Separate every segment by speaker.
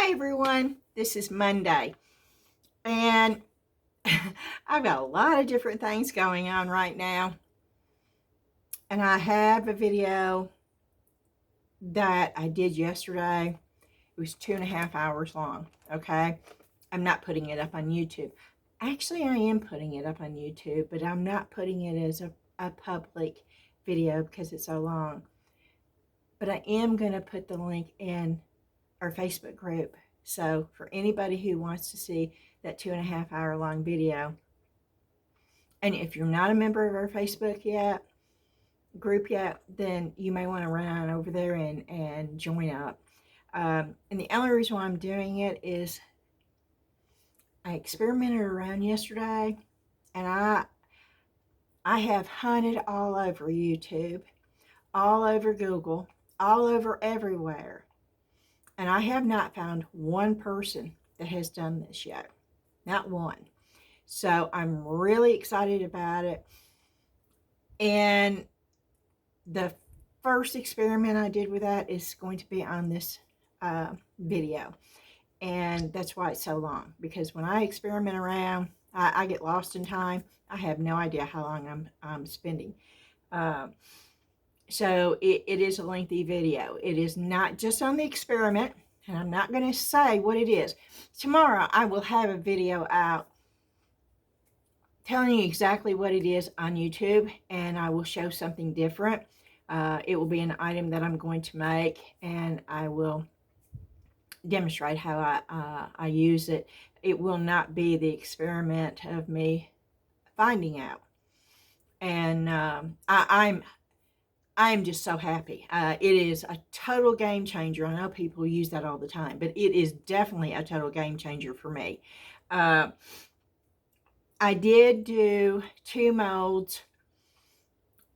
Speaker 1: Hi everyone, this is Monday, and I've got a lot of different things going on right now, and I have a video that I did yesterday. It was 2.5 hours long, okay? I'm not putting it up on YouTube. Actually, I am putting it up on YouTube, but I'm not putting it as a public video because it's so long. But I am going to put the link in our Facebook group. So for anybody who wants to see that 2.5 hour long video, and if you're not a member of our Facebook group yet, then you may want to run on over there and join up. And the only reason why I'm doing it is I experimented around yesterday, and I have hunted all over YouTube, all over Google, all over everywhere, and I have not found one person that has done this yet. Not one. So I'm really excited about it. And the first experiment I did with that is going to be on this video. And that's why it's so long. Because when I experiment around, I get lost in time. I have no idea how long I'm spending. So it is a lengthy video. It is not just on the experiment. And I'm not going to say what it is. Tomorrow I will have a video out telling you exactly what it is on YouTube, and I will show something different. It will be an item that I'm going to make, and I will demonstrate how I use it. It will not be the experiment of me finding out. And I'm just so happy. It is a total game changer. I know people use that all the time, but it is definitely a total game changer for me. I did do 2 molds,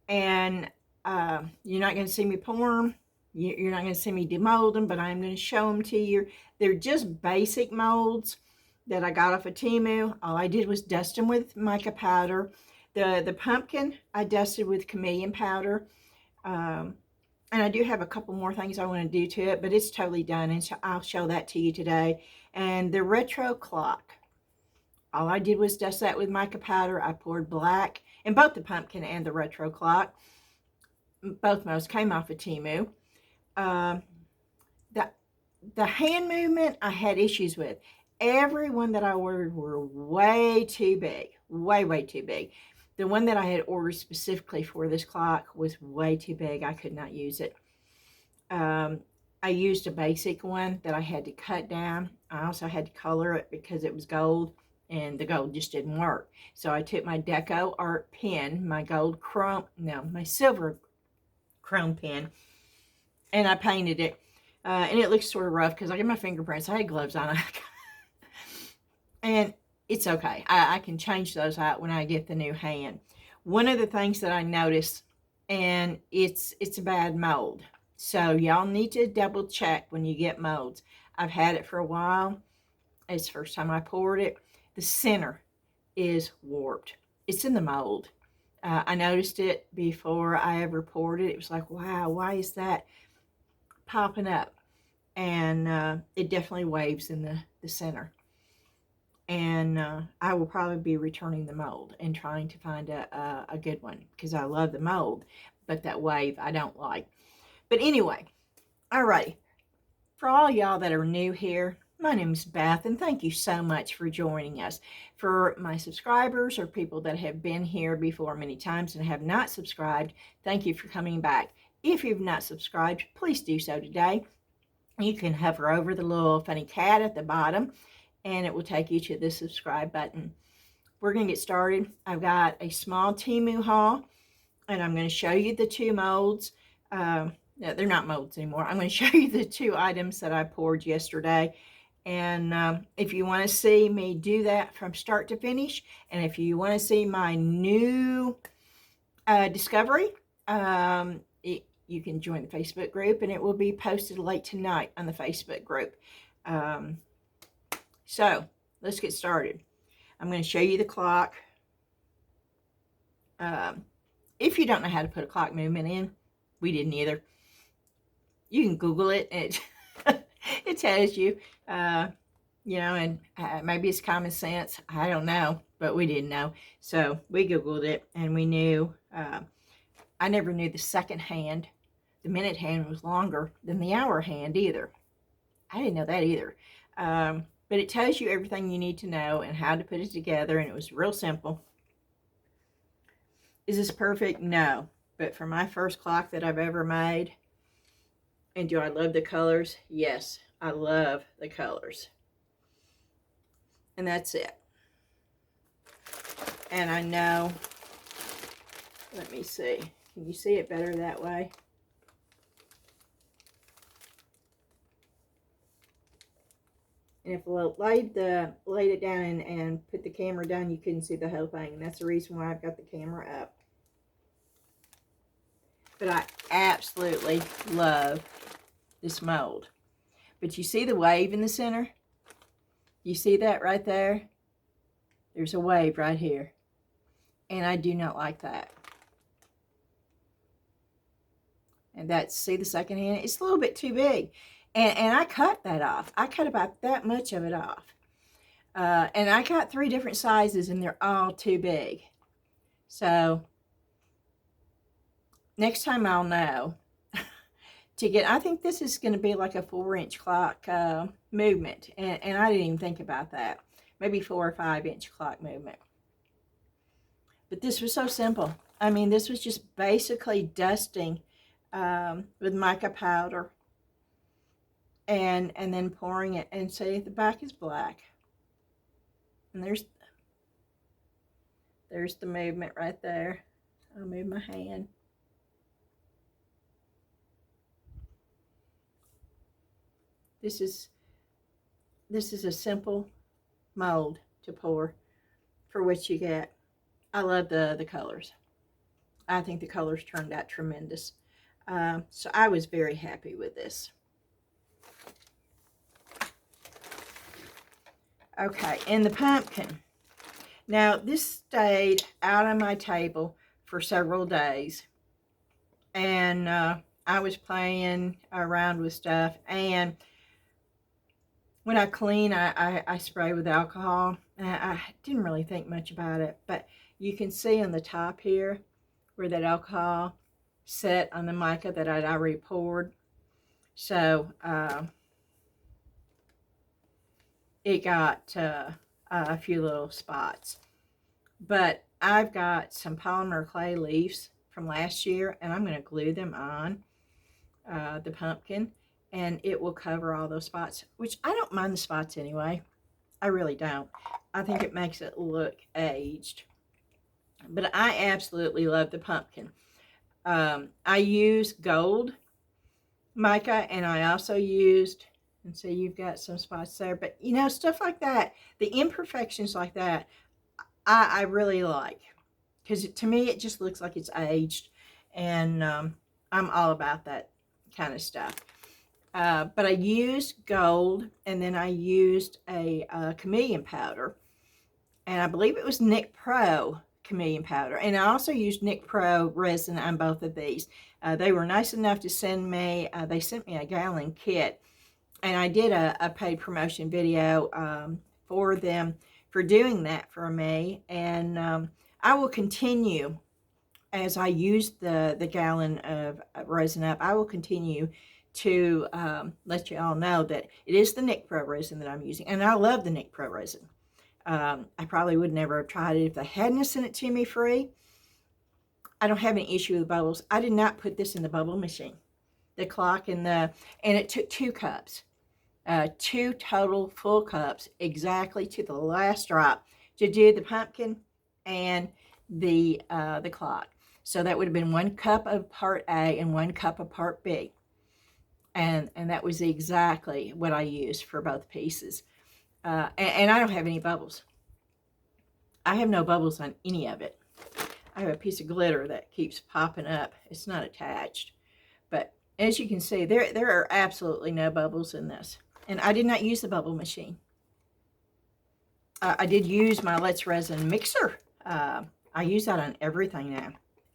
Speaker 1: and you're not going to see me pour them. You're not going to see me demold them, but I'm going to show them to you. They're just basic molds that I got off of Temu. All I did was dust them with mica powder. The pumpkin I dusted with chameleon powder. And I do have a couple more things I want to do to it, but it's totally done, and so I'll show that to you today. And the retro clock, all I did was dust that with mica powder. I poured black in both the pumpkin and the retro clock. Both molds came off of Temu. The hand movement I had issues with. Every one that I ordered were way too big. Way too big. The one that I had ordered specifically for this clock was way too big. I could not use it. I used a basic one that I had to cut down. I also had to color it because it was gold, and the gold just didn't work. So I took my Deco Art pen, my my silver chrome pen, and I painted it. And it looks sort of rough because I get my fingerprints. I had gloves on. And it's okay. I can change those out when I get the new hand. One of the things that I noticed, and it's a bad mold. So y'all need to double check when you get molds. I've had it for a while. It's the first time I poured it. The center is warped. It's in the mold. I noticed it before I ever poured it. It was like, wow, why is that popping up? And it definitely waves in the center. And I will probably be returning the mold and trying to find a good one, because I love the mold, but that wave I don't like. But anyway, alrighty. For all y'all that are new here, my name is Beth, and thank you so much for joining us. For my subscribers or people that have been here before many times and have not subscribed, thank you for coming back. If you've not subscribed, please do so today. You can hover over the little funny cat at the bottom, and it will take you to the subscribe button. We're going to get started. I've got a small Temu haul, and I'm going to show you the 2 molds. No, they're not molds anymore. I'm going to show you the 2 items that I poured yesterday. And if you want to see me do that from start to finish, and if you want to see my new discovery, you can join the Facebook group, and it will be posted late tonight on the Facebook group. So let's get started. I'm going to show you the clock. If you don't know how to put a clock movement in, we didn't either. You can Google it. It's tells you, you know, and maybe it's common sense. I don't know, but we didn't know. So we Googled it, and we knew. I never knew the second hand, the minute hand, was longer than the hour hand either. I didn't know that either. But it tells you everything you need to know and how to put it together, and it was real simple. Is this perfect? No. But for my first clock that I've ever made, and do I love the colors? Yes, I love the colors. And that's it. And I know, let me see. Can you see it better that way? And if I laid it down and put the camera down, you couldn't see the whole thing. And that's the reason why I've got the camera up. But I absolutely love this mold. But you see the wave in the center? You see that right there? There's a wave right here. And I do not like that. And that's, see the second hand? It's a little bit too big. And I cut that off. I cut about that much of it off. And I got 3 different sizes, and they're all too big. So next time I'll know to get, I think this is going to be like a 4-inch clock movement. And I didn't even think about that. Maybe 4 or 5-inch clock movement. But this was so simple. I mean, this was just basically dusting with mica powder. And then pouring it, and see, the back is black. And there's the movement right there. I'll move my hand. This is a simple mold to pour for what you get. I love the colors. I think the colors turned out tremendous. So I was very happy with this. Okay, and the pumpkin. Now, this stayed out on my table for several days. And I was playing around with stuff. And when I clean, I spray with alcohol. And I didn't really think much about it. But you can see on the top here where that alcohol set on the mica that I'd already poured. So, it got a few little spots. But I've got some polymer clay leaves from last year, and I'm going to glue them on the pumpkin, and it will cover all those spots, which I don't mind the spots anyway. I really don't. I think it makes it look aged. But I absolutely love the pumpkin. I used gold mica, and I also used, and so you've got some spots there, but you know, stuff like that, the imperfections like that, I really like, because to me it just looks like it's aged, and I'm all about that kind of stuff. But I used gold, and then I used a chameleon powder, and I believe it was Nick Pro chameleon powder, and I also used Nick Pro resin on both of these. They were nice enough to send me, they sent me a gallon kit, and I did a paid promotion video for them for doing that for me. And I will continue, as I use the gallon of resin up, I will continue to let you all know that it is the Nick Pro resin that I'm using. And I love the Nick Pro resin. I probably would never have tried it if they hadn't sent it to me free. I don't have any issue with bubbles. I did not put this in the bubble machine. The clock and it took 2 cups. 2 total full cups, exactly to the last drop, to do the pumpkin and the clock. So that would have been 1 cup of part A and 1 cup of part B. And that was exactly what I used for both pieces. And I don't have any bubbles. I have no bubbles on any of it. I have a piece of glitter that keeps popping up. It's not attached. But as you can see, there are absolutely no bubbles in this. And I did not use the bubble machine. I did use my Let's Resin mixer. I use that on everything now.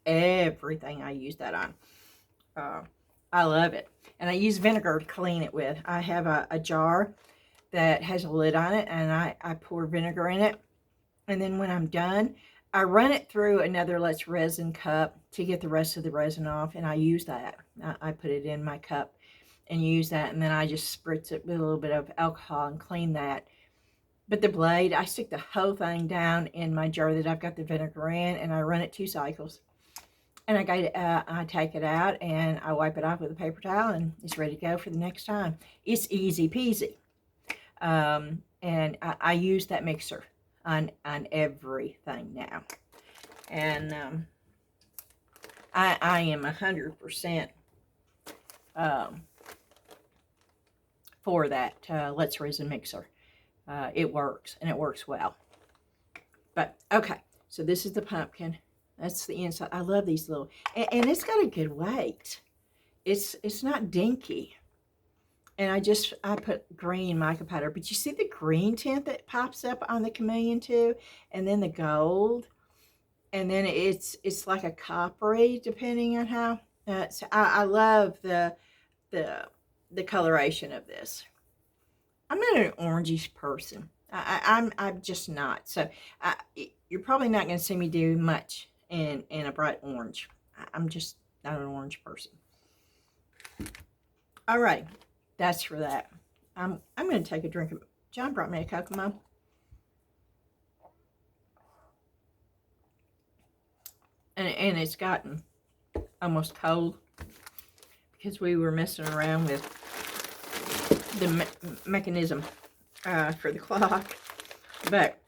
Speaker 1: Everything I use that on. I love it. And I use vinegar to clean it with. I have a jar that has a lid on it, and I pour vinegar in it. And then when I'm done, I run it through another Let's Resin cup to get the rest of the resin off, and I use that. I put it in my cup and use that, and then I just spritz it with a little bit of alcohol and clean that. But the blade, I stick the whole thing down in my jar that I've got the vinegar in, and I run it 2 cycles. And I take it out, and I wipe it off with a paper towel, and it's ready to go for the next time. It's easy peasy. And I use that mixer on everything now. And I am 100% for that Let's Resin mixer. It works, and it works well. But, okay, so this is the pumpkin. That's the inside. I love these little, and it's got a good weight. It's not dinky. And I put green mica powder, but you see the green tint that pops up on the chameleon too, and then the gold, and then it's like a coppery, depending on how. So I love the coloration of this. I'm not an orangish person. I'm just not. So you're probably not going to see me do much in a bright orange. I'm just not an orange person. All right. That's for that. I'm going to take a drink of... John brought me a Kokomo. And it's gotten almost cold because we were messing around with the mechanism for the clock. But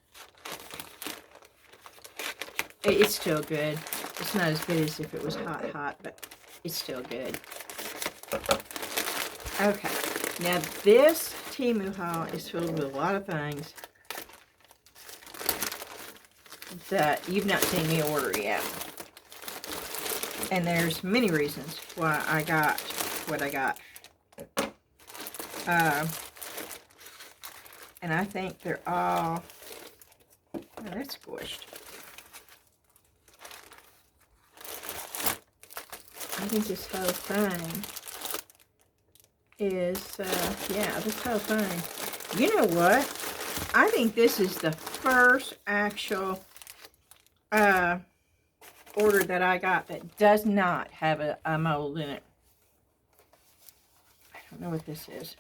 Speaker 1: it's still good. It's not as good as if it was hot, but it's still good. Okay, now this Temu haul is filled with a lot of things that you've not seen me order yet. And there's many reasons why I got what I got. And I think they're all... Oh, that's squished. I think this whole thing is, yeah, this whole thing. You know what? I think this is the first actual order that I got that does not have a mold in it. I don't know what this is.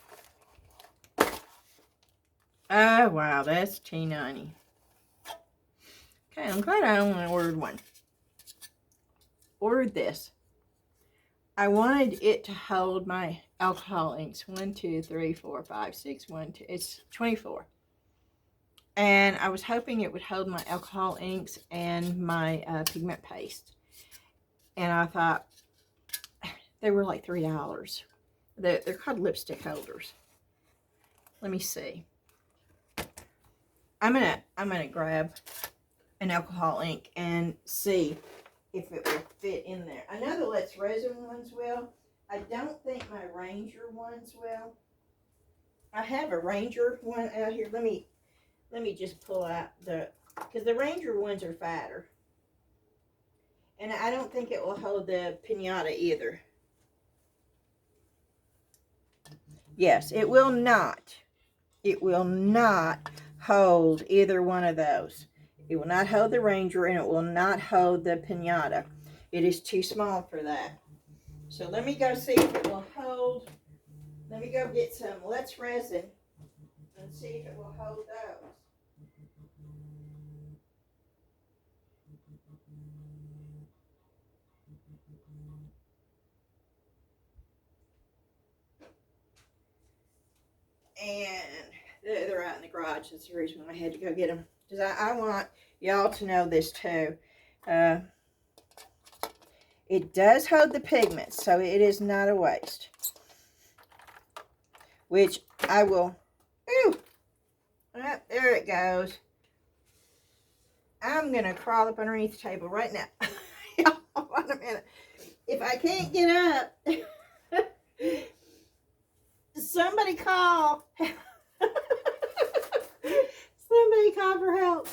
Speaker 1: Oh, wow, that's T90. Okay, I'm glad I only ordered one. Ordered this. I wanted it to hold my alcohol inks. 1, 2, 3, 4, 5, 6, 1, 2. It's 24. And I was hoping it would hold my alcohol inks and my pigment paste. And I thought they were like $3. They're called lipstick holders. Let me see. I'm gonna grab an alcohol ink and see if it will fit in there. I know the Let's Resin ones will. I don't think my Ranger ones will. I have a Ranger one out here. Let me just pull out because the Ranger ones are fatter. And I don't think it will hold the piñata either. Yes, it will not. It will not hold either one of those. It will not hold the Ranger, and it will not hold the piñata. It is too small for that. So let me go see if it will hold. Let me go get some Let's Resin and see if it will hold those. And they're out in the garage. That's the reason I had to go get them. Because I want y'all to know this too. It does hold the pigments, so it is not a waste. Which I will... Ooh! Oh, there it goes. I'm going to crawl up underneath the table right now. Hold on a minute. If I can't get up... Somebody call. Somebody call for help.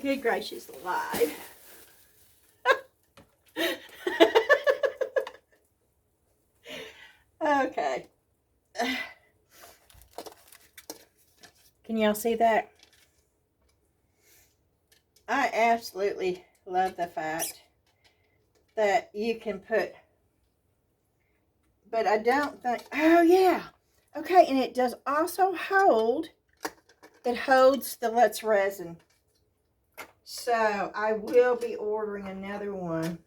Speaker 1: good gracious alive. Okay. Can y'all see that? I absolutely love the fact that you can put, but I don't think, oh yeah. Okay, and it does also hold, it holds the Let's Resin. So I will be ordering another one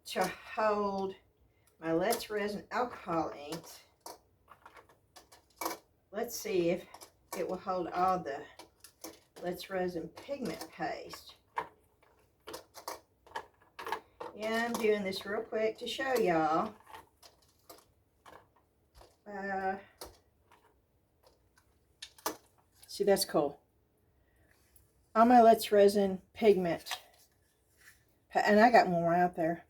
Speaker 1: to hold my Let's Resin alcohol inks. Let's see if it will hold all the Let's Resin pigment paste. Yeah, I'm doing this real quick to show y'all. See, that's cool. All my Let's Resin pigment. And I got more out there.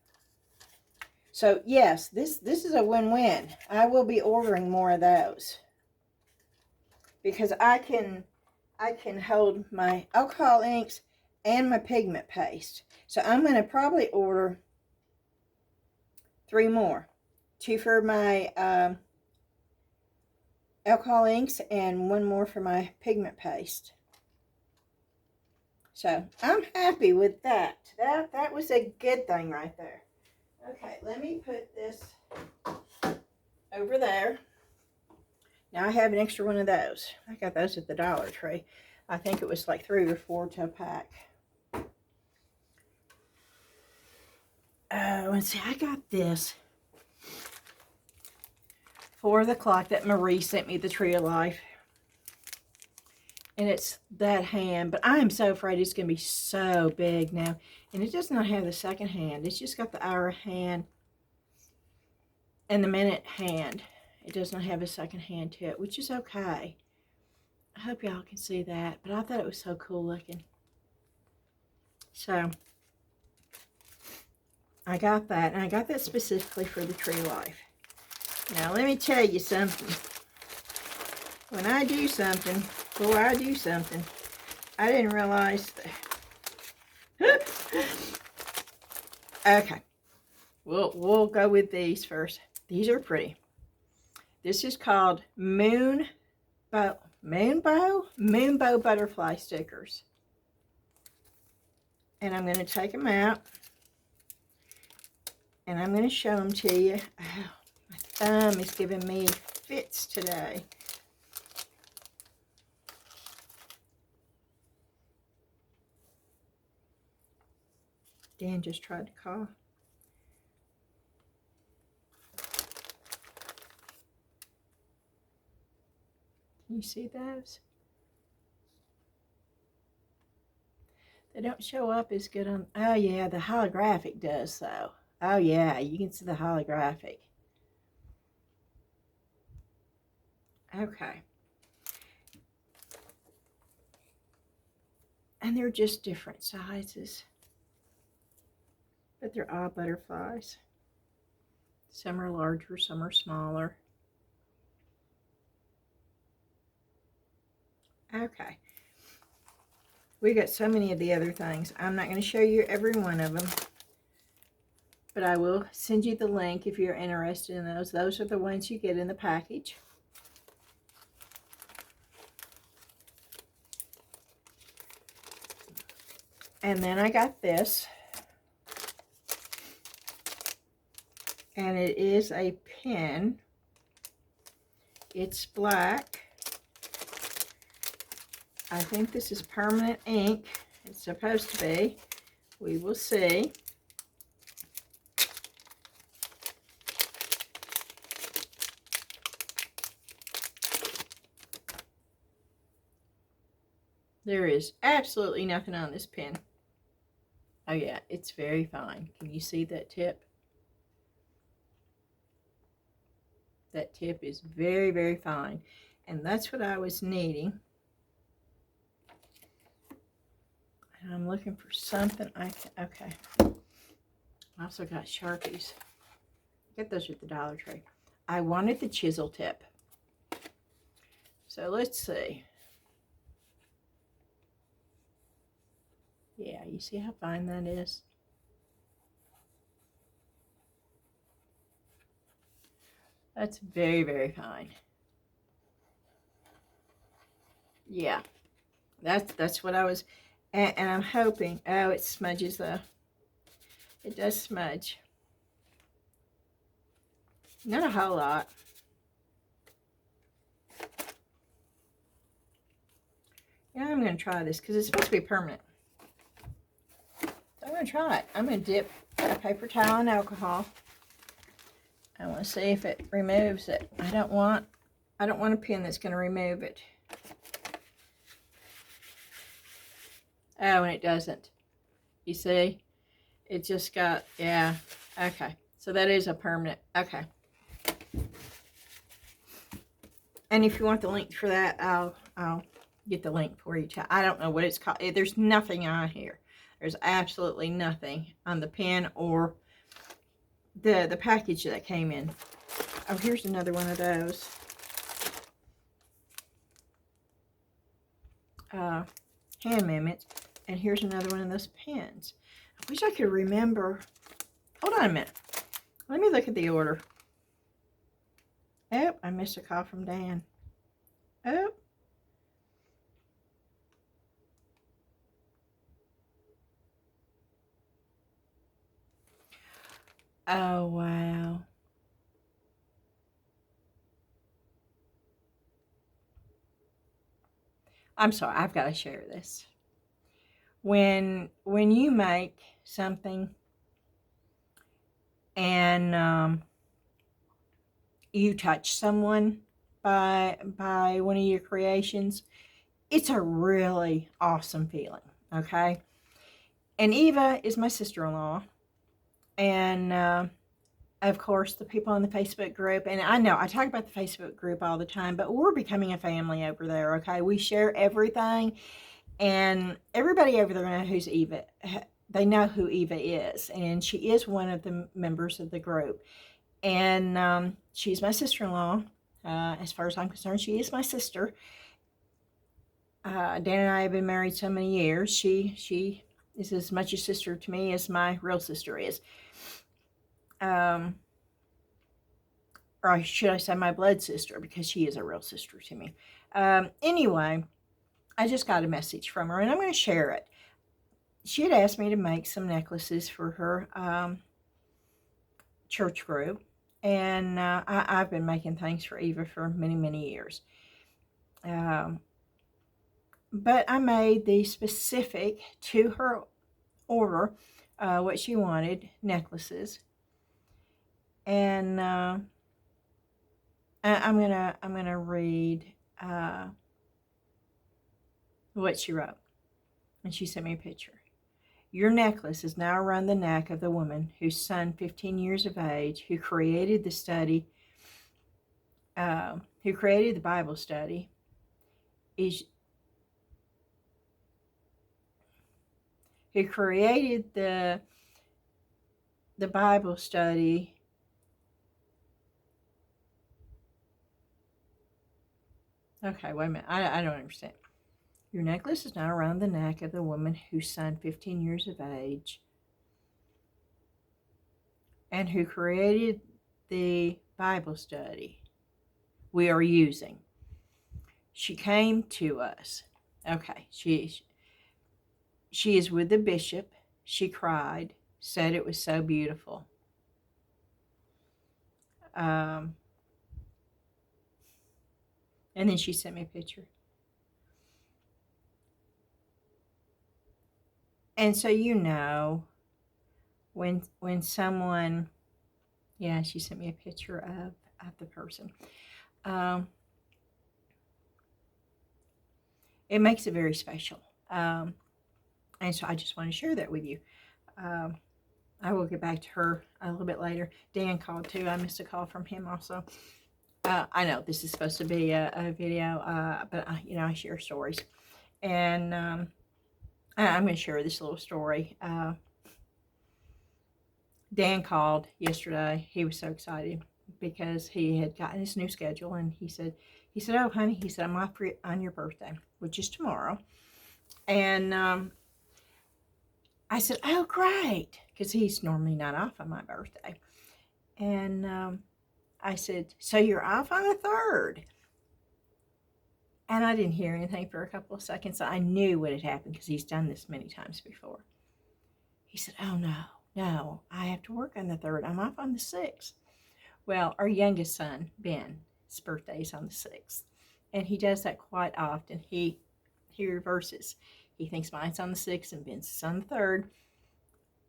Speaker 1: So yes, this is a win-win. I will be ordering more of those. Because I can hold my alcohol inks and my pigment paste. So I'm going to probably order 3 more. 2 for my alcohol inks and 1 more for my pigment paste. So I'm happy with that. That was a good thing right there. Okay, let me put this over there. Now I have an extra one of those. I got those at the Dollar Tree. I think it was like 3 or 4 to a pack. Let's see, I got this for the clock that Marie sent me, the Tree of Life. And it's that hand, but I am so afraid it's going to be so big now. And it does not have the second hand. It's just got the hour hand and the minute hand. It does not have a second hand to it, which is okay. I hope y'all can see that, but I thought it was so cool looking. So, I got that, and I got that specifically for the Tree of Life. Now, let me tell you something. When I do something, before I do something, I didn't realize that. Okay, we'll go with these first. These are pretty. This is called Moonbow butterfly stickers. And I'm going to take them out. And I'm going to show them to you. Oh, my thumb is giving me fits today. Dan just tried to cough. Can you see those? They don't show up as good on, oh yeah, the holographic does though. Oh yeah, you can see the holographic. Okay. And they're just different sizes. But they're all butterflies. Some are larger, some are smaller. Okay. We got so many of the other things. I'm not going to show you every one of them. But I will send you the link if you're interested in those. Those are the ones you get in the package. And then I got this. And it is a pen. It's black. I think this is permanent ink. It's supposed to be. We will see. There is absolutely nothing on this pen. Oh yeah, it's very fine. Can you see that tip? That tip is very, very fine. And that's what I was needing. And I'm looking for something I can, okay. I also got Sharpies. Get those at the Dollar Tree. I wanted the chisel tip. So let's see. You see how fine that is? That's very, very fine. Yeah, that's what I was, and I'm hoping. Oh, it smudges though. It does smudge. Not a whole lot. Yeah, I'm going to try this because it's supposed to be permanent. So I'm going to try it. I'm going to dip a paper towel in alcohol. I want to see if it removes it. I don't want a pen that's going to remove it. Oh, and it doesn't. You see? It just got, yeah. Okay. So that is a permanent. Okay. And if you want the link for that, I'll get the link for you. I don't know what it's called. There's nothing on here. There's absolutely nothing on the pen or the package that came in. Oh, here's another one of those. Hand movements. And here's another one of those pens. I wish I could remember. Hold on a minute. Let me look at the order. Oh, I missed a call from Dan. Oh. Oh, wow. I'm sorry, I've got to share this. When you make something and you touch someone by one of your creations, it's a really awesome feeling, okay? And Eva is my sister-in-law, and of course, the people on the Facebook group, and I know I talk about the Facebook group all the time, but we're becoming a family over there, okay? We share everything, and everybody over there knows who's Eva. They know who Eva is, and she is one of the members of the group. And she's my sister-in-law. As far as I'm concerned, she is my sister. Dan and I have been married so many years. She is as much a sister to me as my real sister is. Or should I say my blood sister, because she is a real sister to me. Anyway, I just got a message from her, and I'm going to share it. She had asked me to make some necklaces for her church group, and I've been making things for Eva for many, many years. But I made the specific to her order, what she wanted, necklaces. And I'm gonna read what she wrote. And she sent me a picture. Your necklace is now around the neck of the woman whose son, 15 years of age, who created the Bible study, who created the Bible study. Okay, wait a minute. I don't understand. Your necklace is now around the neck of the woman whose son, 15 years of age, and who created the Bible study we are using. She came to us. Okay, she is with the bishop. She cried, said it was so beautiful. And then she sent me a picture. And so, you know, when someone, yeah, she sent me a picture of the person. It makes it very special. And so I just want to share that with you. I will get back to her a little bit later. Dan called too. I missed a call from him also. I know this is supposed to be a video, but I share stories. And I'm going to share this little story. Dan called yesterday. He was so excited because he had gotten his new schedule, and he said, oh, honey, he said, I'm off on your birthday, which is tomorrow. And I said, oh, great, because he's normally not off on my birthday. And I said, so you're off on the 3rd? And I didn't hear anything for a couple of seconds. So I knew what had happened because he's done this many times before. He said, oh, no, I have to work on the 3rd. I'm off on the 6th. Well, our youngest son, Ben, his birthday is on the 6th. And he does that quite often. He reverses. He thinks mine's on the 6th and Ben's is on the 3rd.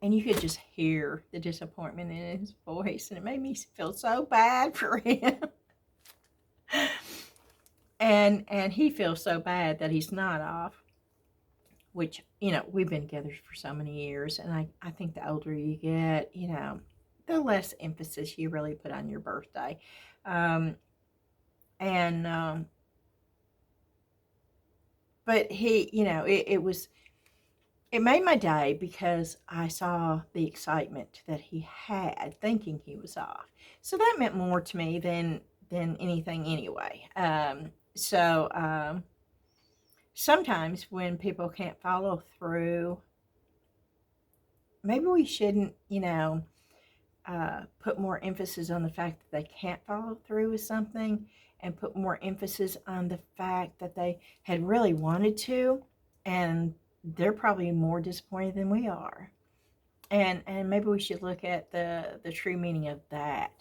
Speaker 1: And you could just hear the disappointment in his voice. And it made me feel so bad for him. And he feels so bad that he's not off. Which, you know, we've been together for so many years. And I think the older you get, you know, the less emphasis you really put on your birthday. But he, you know, it made my day because I saw the excitement that he had thinking he was off. So that meant more to me than anything anyway. Sometimes when people can't follow through, maybe we shouldn't, you know, put more emphasis on the fact that they can't follow through with something and put more emphasis on the fact that they had really wanted to, and they're probably more disappointed than we are. And maybe we should look at the true meaning of that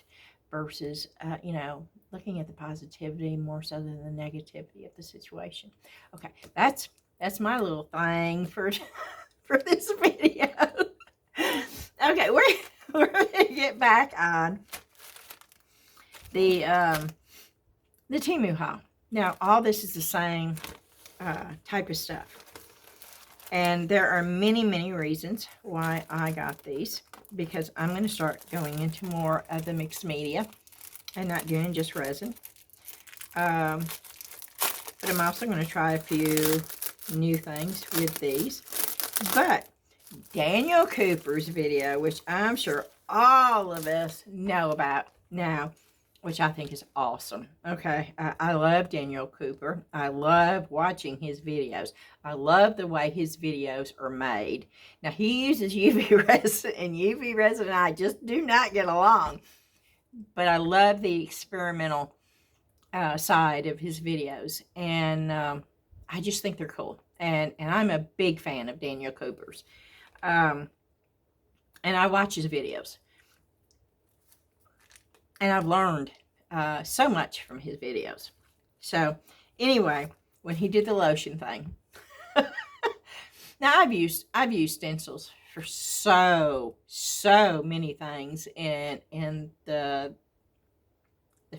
Speaker 1: versus, you know, looking at the positivity more so than the negativity of the situation. Okay, that's my little thing for this video. Okay, we're gonna get back on the Temu Haul. Now, all this is the same type of stuff. And there are many, many reasons why I got these, because I'm going to start going into more of the mixed media and not doing just resin. But I'm also going to try a few new things with these. But Daniel Cooper's video, which I'm sure all of us know about now, which I think is awesome. Okay, I love Daniel Cooper. I love watching his videos. I love the way his videos are made. Now, he uses UV resin, and UV resin and I just do not get along. But I love the experimental side of his videos, and I just think they're cool. And I'm a big fan of Daniel Cooper's. And I watch his videos. And I've learned so much from his videos. So, anyway, when he did the lotion thing. Now, I've used stencils for so many things in the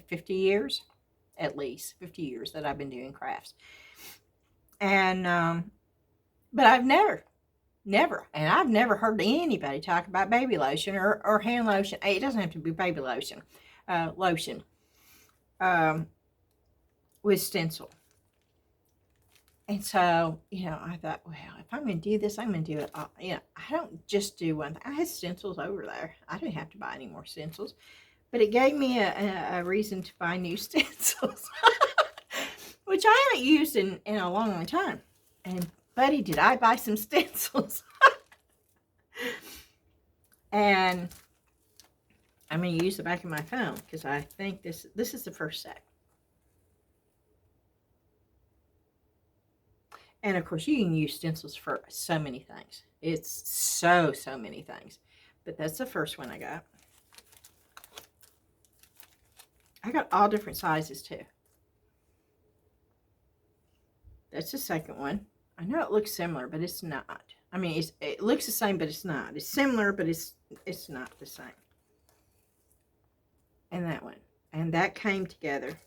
Speaker 1: 50 years, at least 50 years that I've been doing crafts. And, but I've never, and I've never heard anybody talk about baby lotion or hand lotion. It doesn't have to be baby lotion. Lotion with stencil. And so, you know, I thought, well, if I'm going to do this, I'm going to do it all. You know, I don't just do one thing. I had stencils over there. I didn't have to buy any more stencils. But it gave me a reason to buy new stencils. Which I haven't used in a long time. And, buddy, did I buy some stencils? And I'm going to use the back of my phone because I think this is the first set. And, of course, you can use stencils for so many things. It's so many things. But that's the first one I got. I got all different sizes, too. That's the second one. I know it looks similar, but it's not. I mean, it looks the same, but it's not. It's similar, but it's not the same. And that one. And that came together.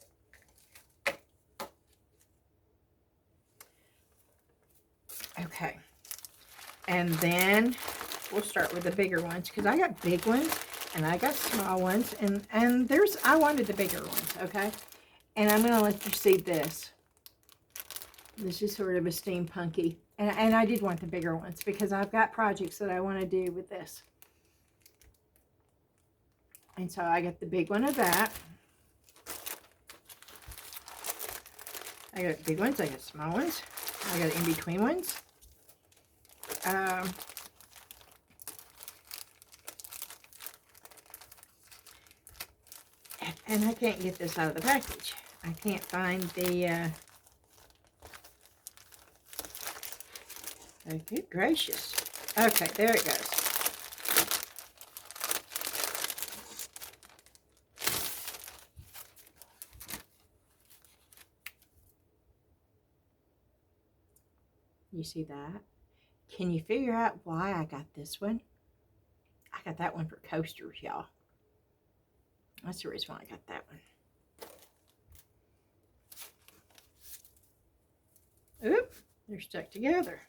Speaker 1: Okay. And then we'll start with the bigger ones, because I got big ones and I got small ones, and I wanted the bigger ones, okay? And I'm going to let you see this. This is sort of a steampunky, and I did want the bigger ones because I've got projects that I want to do with this. And so I got the big one of that. I got big ones, I got small ones, I got in-between ones. And I can't get this out of the package. I can't find the, oh, good gracious. Okay, there it goes. You see that? Can you figure out why I got this one? I got that one for coasters, y'all. That's the reason why I got that one. Oop, they're stuck together.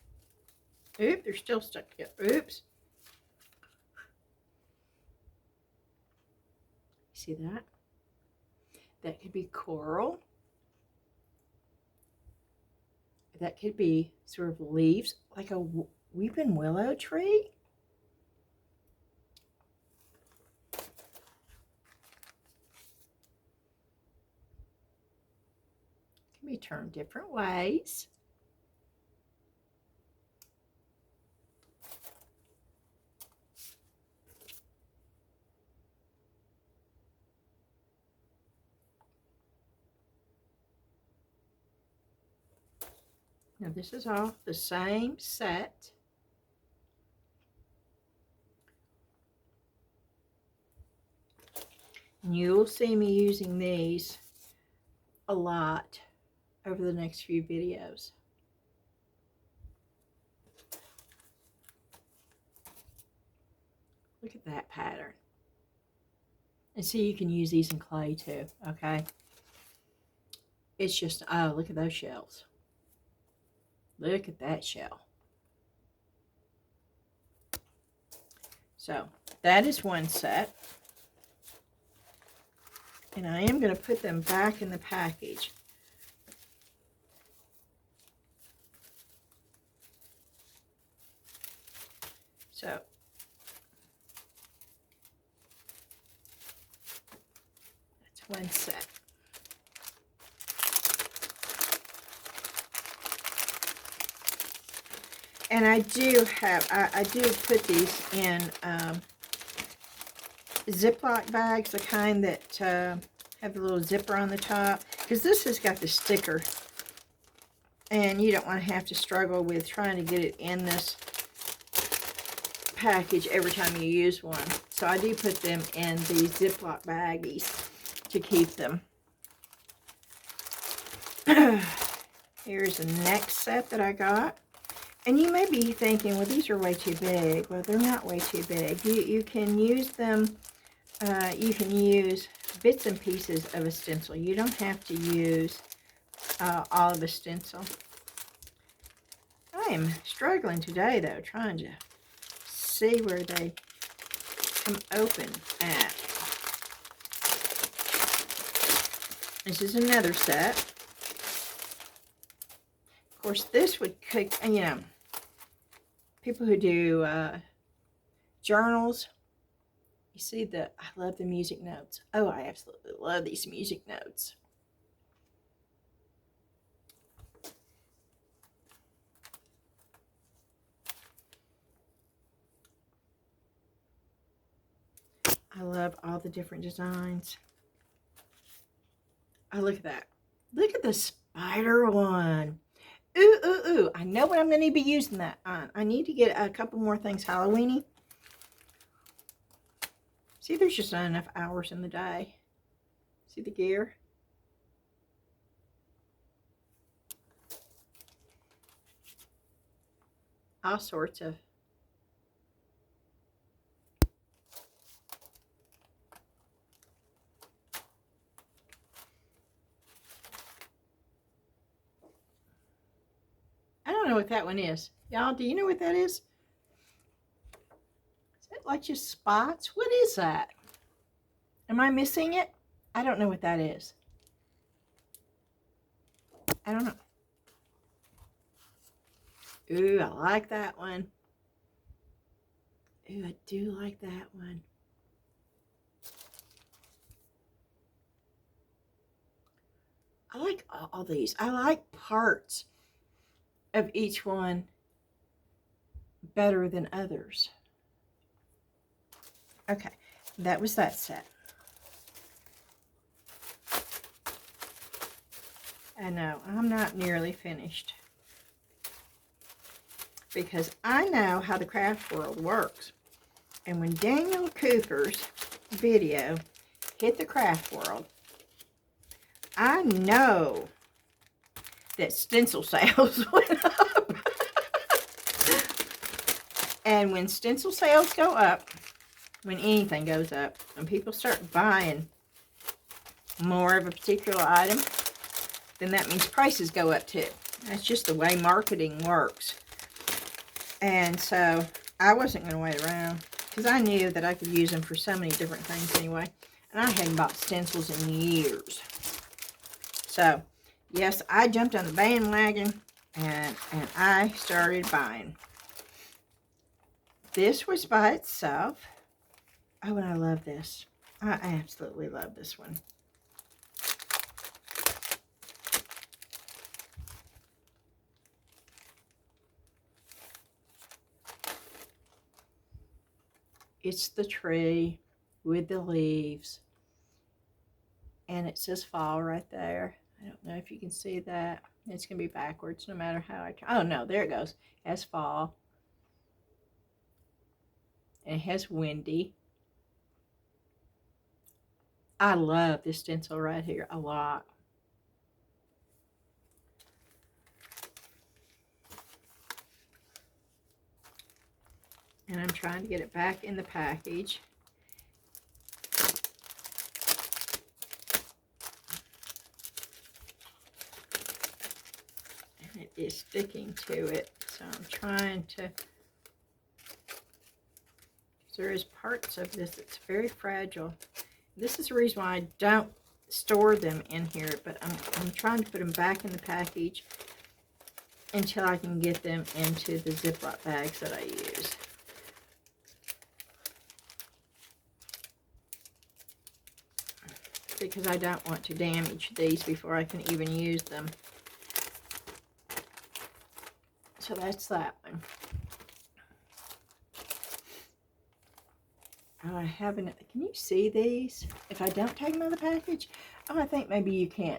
Speaker 1: Oop, they're still stuck together. Oops. See that? That could be coral. That could be sort of leaves, like a weeping willow tree. Can be turned different ways. Now this is all the same set. And you'll see me using these a lot over the next few videos. Look at that pattern. And see, you can use these in clay too, okay? It's just, oh, look at those shells. Look at that shell. So, that is one set. And I am going to put them back in the package. So, that's one set. And I do have, I do put these in Ziploc bags, the kind that have a little zipper on the top. Because this has got the sticker. And you don't want to have to struggle with trying to get it in this package every time you use one. So I do put them in these Ziploc baggies to keep them. Here's the next set that I got. And you may be thinking, well, these are way too big. Well, they're not way too big. You can use them, you can use bits and pieces of a stencil. You don't have to use all of a stencil. I am struggling today, though, trying to see where they come open at. This is another set. Of course, this would cook, you know, people who do journals, you see I love the music notes. Oh, I absolutely love these music notes. I love all the different designs. Oh, look at that. Look at the spider one. Ooh, ooh, ooh. I know what I'm going to be using that on. I need to get a couple more things Halloween-y. See, there's just not enough hours in the day. See the gear? All sorts of. I don't know what that one is. Y'all, do you know what that is? Is that like just spots? What is that? Am I missing it? I don't know what that is. I don't know. Ooh, I like that one. Ooh, I do like that one. I like all these. I like parts of each one better than others. Okay, that was that set. I know, I'm not nearly finished. Because I know how the craft world works. And when Daniel Cooper's video hit the craft world, I know that stencil sales went up. And when stencil sales go up, when anything goes up, when people start buying more of a particular item, then that means prices go up too. That's just the way marketing works. And so I wasn't going to wait around because I knew that I could use them for so many different things anyway. And I hadn't bought stencils in years. So, yes, I jumped on the bandwagon and I started buying. This was by itself. Oh, and I love this. I absolutely love this one. It's the tree with the leaves. And it says fall right there. I don't know if you can see that. It's going to be backwards no matter how I try. Oh, no, there it goes. It has fall. And it has windy. I love this stencil right here a lot. And I'm trying to get it back in the package. And it is sticking to it. So I'm trying to... There is parts of this that's very fragile. This is the reason why I don't store them in here, but I'm trying to put them back in the package until I can get them into the Ziploc bags that I use. Because I don't want to damage these before I can even use them. So that's that one. Oh, I haven't. Can you see these? If I don't take them out of the package? Oh, I think maybe you can.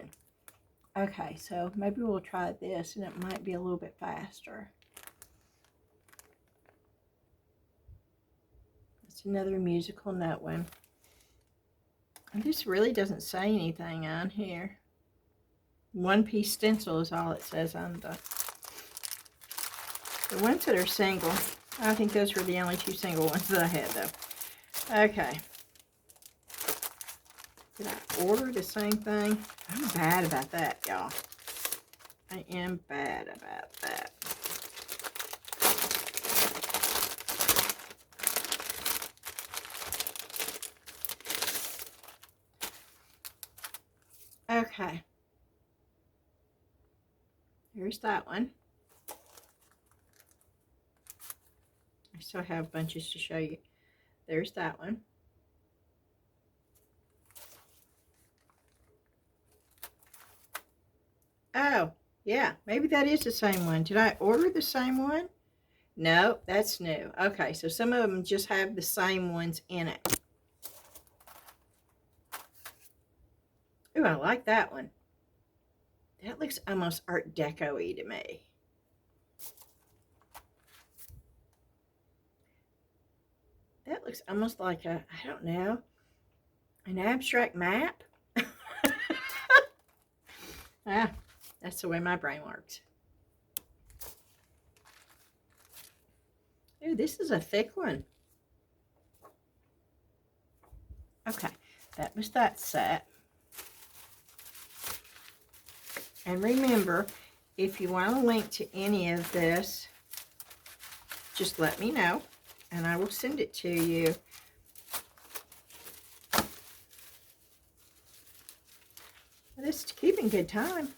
Speaker 1: Okay, so maybe we'll try this, and it might be a little bit faster. It's another musical note one. And this really doesn't say anything on here. One piece stencil is all it says on the ones that are single. I think those were the only two single ones that I had, though. Okay. Did I order the same thing? I'm bad about that, y'all. I am bad about that. Okay. Here's that one. I still have bunches to show you. There's that one. Oh, yeah, maybe that is the same one. Did I order the same one? No, that's new. Okay, so some of them just have the same ones in it. Ooh, I like that one. That looks almost Art Deco-y to me. That looks almost like a, I don't know, an abstract map. Ah, that's the way my brain works. Ooh, this is a thick one. Okay, that was that set. And remember, if you want a link to any of this, just let me know, and I will send it to you. This is keeping good time.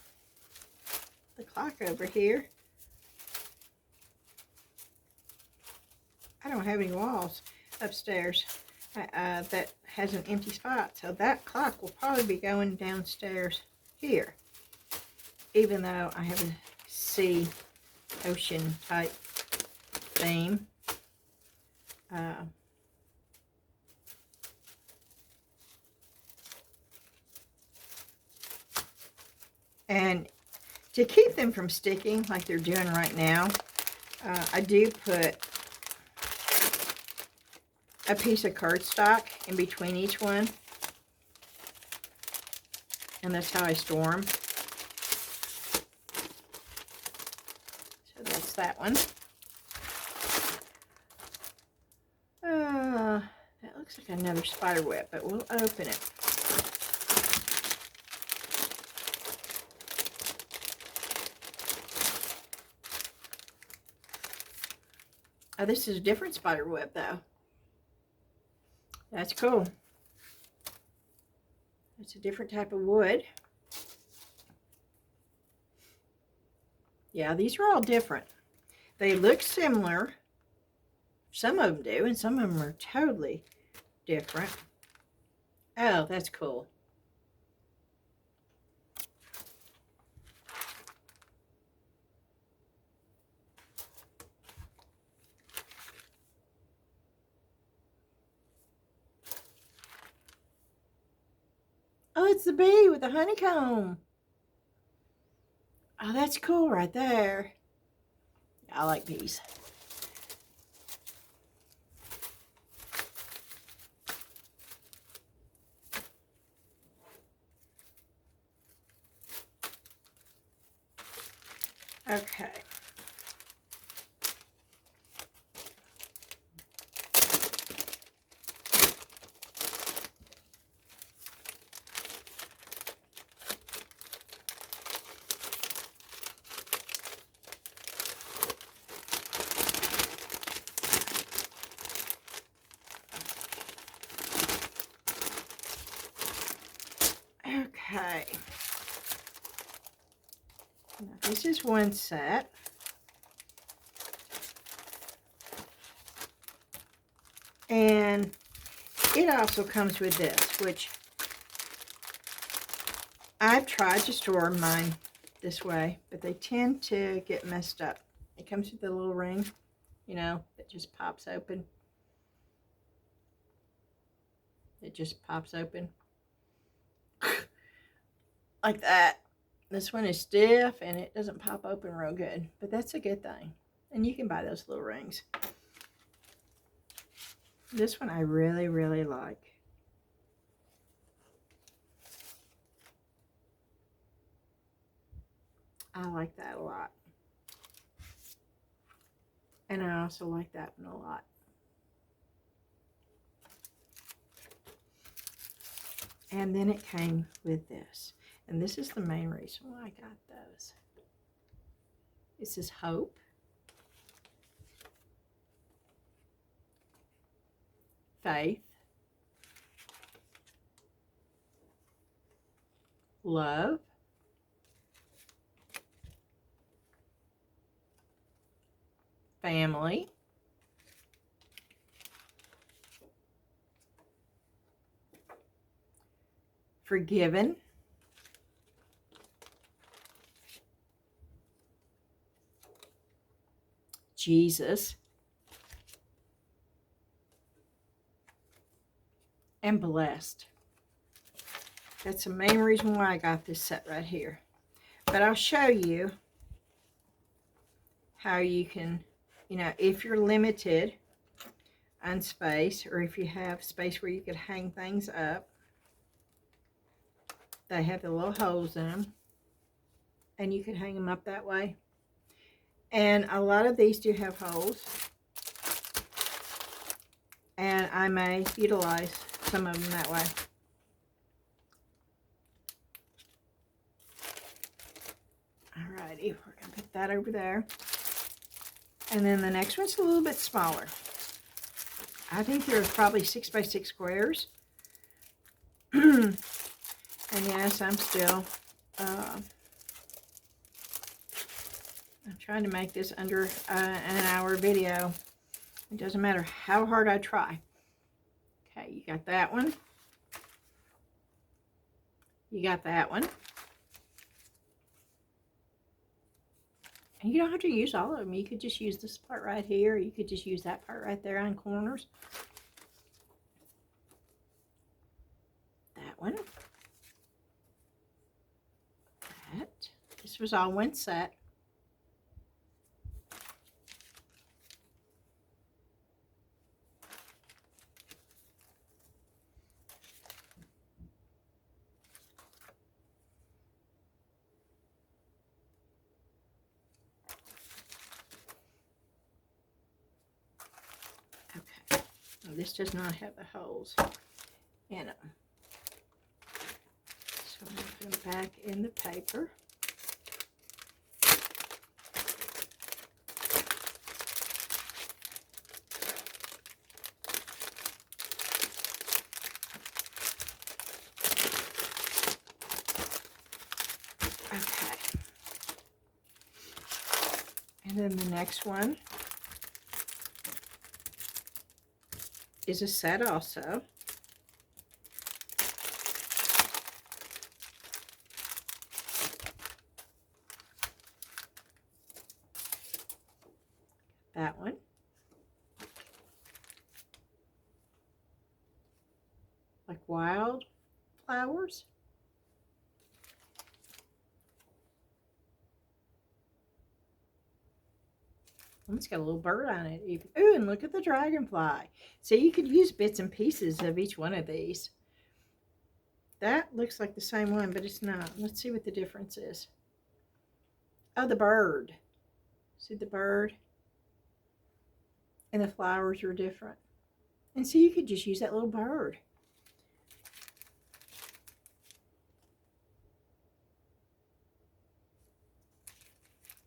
Speaker 1: The clock over here. I don't have any walls upstairs that has an empty spot, so that clock will probably be going downstairs here, even though I have a sea ocean type theme. And To keep them from sticking like they're doing right now, I do put a piece of cardstock in between each one. And that's how I store them. So that's that one. That looks like another spider web, but we'll open it. Oh, this is a different spider web, though. That's cool. It's a different type of wood. Yeah, these are all different. They look similar. Some of them do, and some of them are totally different. Oh, that's cool. Oh, it's the bee with the honeycomb. Oh, that's cool right there. I like bees. Okay. Okay. Now, this is one set. And it also comes with this, which I've tried to store mine this way, but they tend to get messed up. It comes with the little ring, you know, that just pops open. It just pops open. Like that. This one is stiff and it doesn't pop open real good, but that's a good thing. And you can buy those little rings. This one I really, really like. I like that a lot. And I also like that one a lot. And then it came with this. And this is the main reason why I got those. It says hope. Faith. Love. Family. Forgiven. Jesus. And blessed. That's the main reason why I got this set right here. But I'll show you how you can, you know, if you're limited on space, or if you have space where you could hang things up, they have the little holes in them, and you can hang them up that way. And a lot of these do have holes, and I may utilize some of them that way. Alrighty, we're gonna put that over there. And then the next one's a little bit smaller. I think they're probably 6x6 squares. And yes, I'm still I'm trying to make this under an hour video. It doesn't matter how hard I try. Okay, you got that one. You got that one. And you don't have to use all of them. You could just use this part right here. You could just use that part right there on corners. That one. That is This was all one set. Okay, now, this does not have the holes in them. So I'm going to put them back in the paper. Okay. And then the next one is a set also. That one. Like wild flowers. It's got a little bird on it even. Ooh, and look at the dragonfly. So you could use bits and pieces of each one of these. That looks like the same one, but it's not. Let's see what the difference is. Oh, the bird. See the bird? And the flowers are different. And so you could just use that little bird.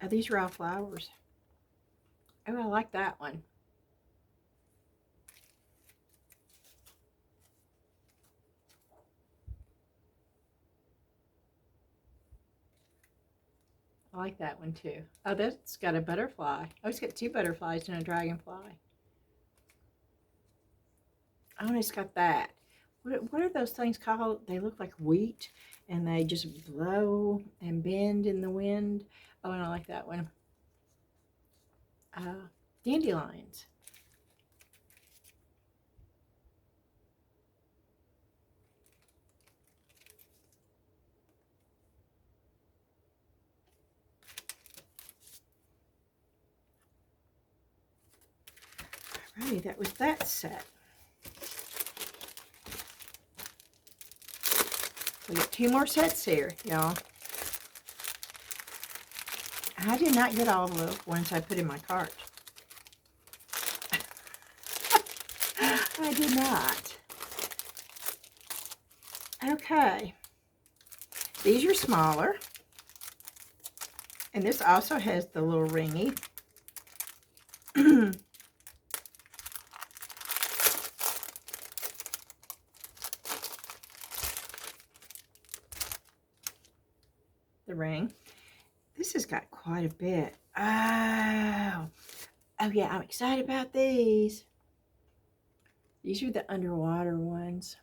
Speaker 1: Oh, these are all flowers. Oh, I like that one. I like that one too. Oh, that's got a butterfly. Oh, it's got two butterflies and a dragonfly. Oh, and it's got that. What are those things called? They look like wheat, and they just blow and bend in the wind. Oh, and I like that one. Dandelions. Alrighty, that was that set. We got two more sets here, y'all. I did not get all of the ones I put in my cart. I did not. Okay. These are smaller. And this also has the little ringy. The ring. This has got quite a bit. Oh yeah, I'm excited about these. These are the underwater ones.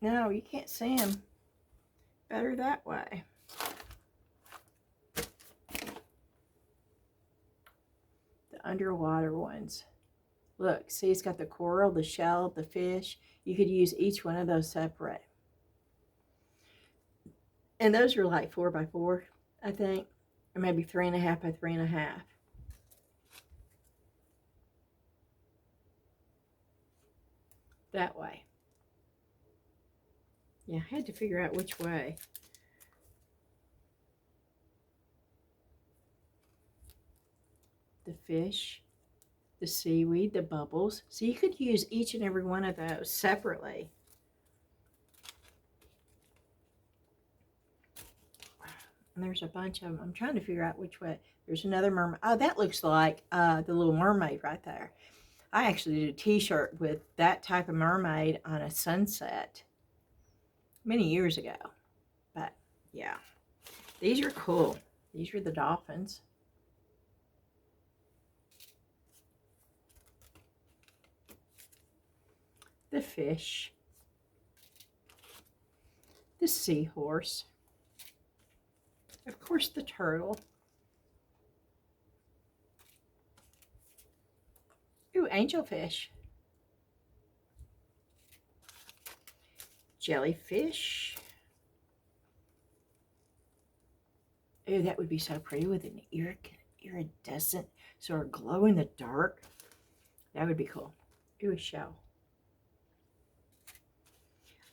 Speaker 1: No, you can't see them. Better that way. The underwater ones. Look, see, it's got the coral, the shell, the fish. You could use each one of those separate. And those are like 4 by 4, I think. Or maybe 3.5 by 3.5. That way. Yeah, I had to figure out which way. The fish, the seaweed, the bubbles. So you could use each and every one of those separately. And there's a bunch of them. I'm trying to figure out which way. There's another mermaid. Oh, that looks like the little mermaid right there. I actually did a t-shirt with that type of mermaid on a sunset many years ago. But yeah, these are cool. These are the dolphins. The fish. The seahorse. Of course, the turtle. Ooh, angelfish. jellyfish. Ooh, that would be so pretty with an iridescent sort of glow in the dark. That would be cool. Ooh, a shell.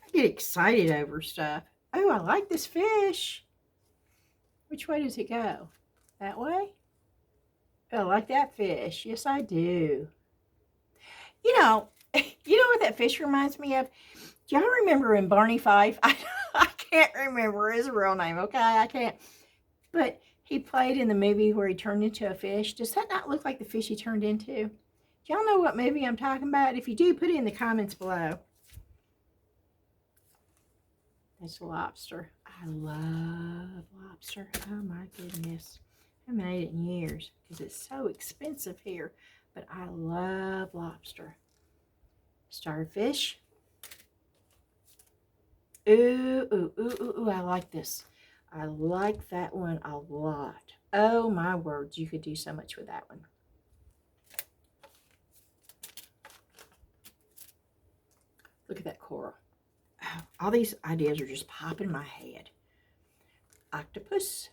Speaker 1: I get excited over stuff. Oh, I like this fish. Which way does it go? That way? Oh, I like that fish. Yes, I do. You know what that fish reminds me of? Do y'all remember in Barney Fife? I can't remember his real name, okay? I can't. But he played in the movie where he turned into a fish. Does that not look like the fish he turned into? Do y'all know what movie I'm talking about? If you do, put it in the comments below. That's lobster. I love lobster. Oh my goodness. I haven't ate it in years because it's so expensive here. But I love lobster. Starfish. Ooh, ooh, ooh, ooh, ooh, I like this. I like that one a lot. Oh my words, you could do so much with that one. Look at that coral. Oh, all these ideas are just popping in my head. Octopus.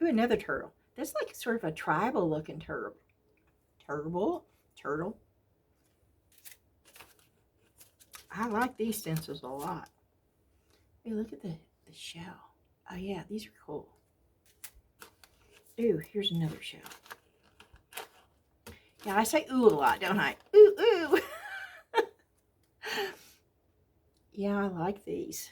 Speaker 1: Ooh, another turtle. That's like sort of a tribal looking turtle. Turtle. I like these stencils a lot. Hey, look at the shell. Oh yeah, these are cool. Ooh, here's another shell. Yeah, I say ooh a lot, don't I? Ooh, ooh. Yeah, I like these.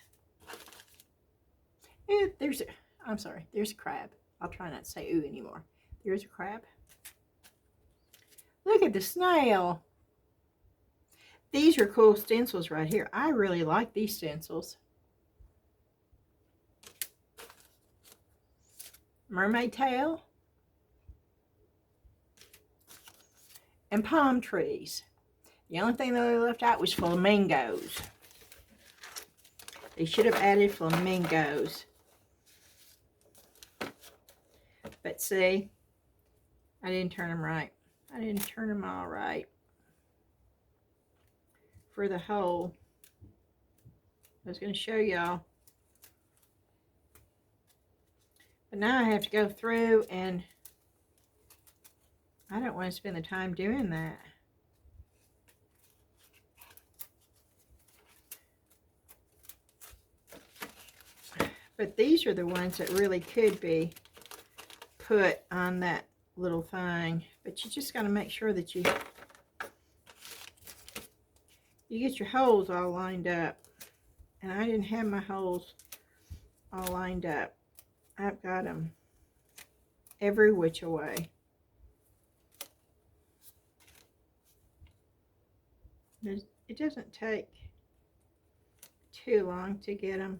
Speaker 1: I'm sorry, there's a crab. I'll try not to say ooh anymore. There's a crab. Look at the snail. These are cool stencils right here. I really like these stencils. Mermaid tail. And palm trees. The only thing that they left out was flamingos. They should have added flamingos. But see, I didn't turn them right. I didn't turn them all right. For the hole, I was going to show y'all. But now I have to go through, and I don't want to spend the time doing that. But these are the ones that really could be put on that little thing. But you just got to make sure that you get your holes all lined up. And I didn't have my holes all lined up. I've got them every which way. It doesn't take too long to get them.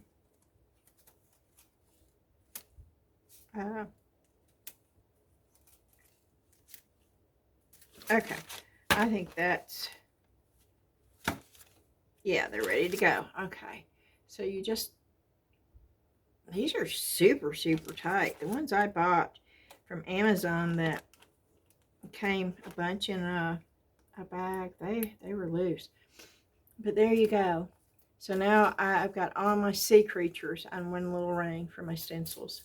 Speaker 1: Okay, I think that's, yeah, they're ready to go. Okay, so you just, these are super, super tight. The ones I bought from Amazon that came a bunch in a bag, they were loose. But there you go. So now I've got all my sea creatures on one little ring for my stencils.